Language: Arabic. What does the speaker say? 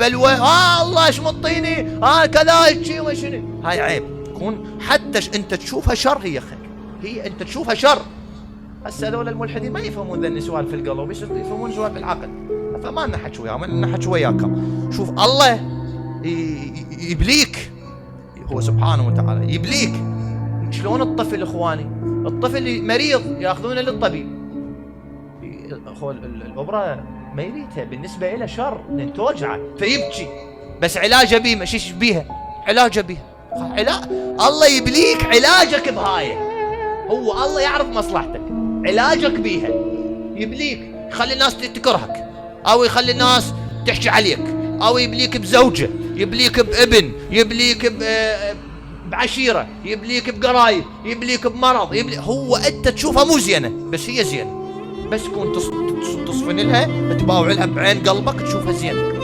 بلوى، الله ايش مطيني، كذا شيء وشنو. هاي عيب. كون حتى انت تشوفها شر، هي خير، هي انت تشوفها شر. هسه هذول الملحدين ما يفهمون ذا النسوان في القلب، يفهمون سؤال في العقل. فما نحكي وياهم، نحكي وياكم. شوف الله يبليك، هو سبحانه وتعالى يبليك. شلون الطفل اخواني، الطفل مريض ياخذونه للطبيب، اخو الابره ميريته بالنسبه له شر لان توجعه فيبكي، بس علاجه بيه، مش بيها، علاجه بيها. الله يبليك علاجك بهاي، هو الله يعرف مصلحتك، علاجك بيها يبليك. يخلي الناس تكرهك، او يخلي الناس تحكي عليك، او يبليك بزوجه، يبليك بابن، يبليك بعشيره، يبليك بقرايب، يبليك بمرض، هو انت تشوفها مو زينه بس هي زينه، بس كون تصفن لها، تباوع لها بعين قلبك، تشوفها زينه.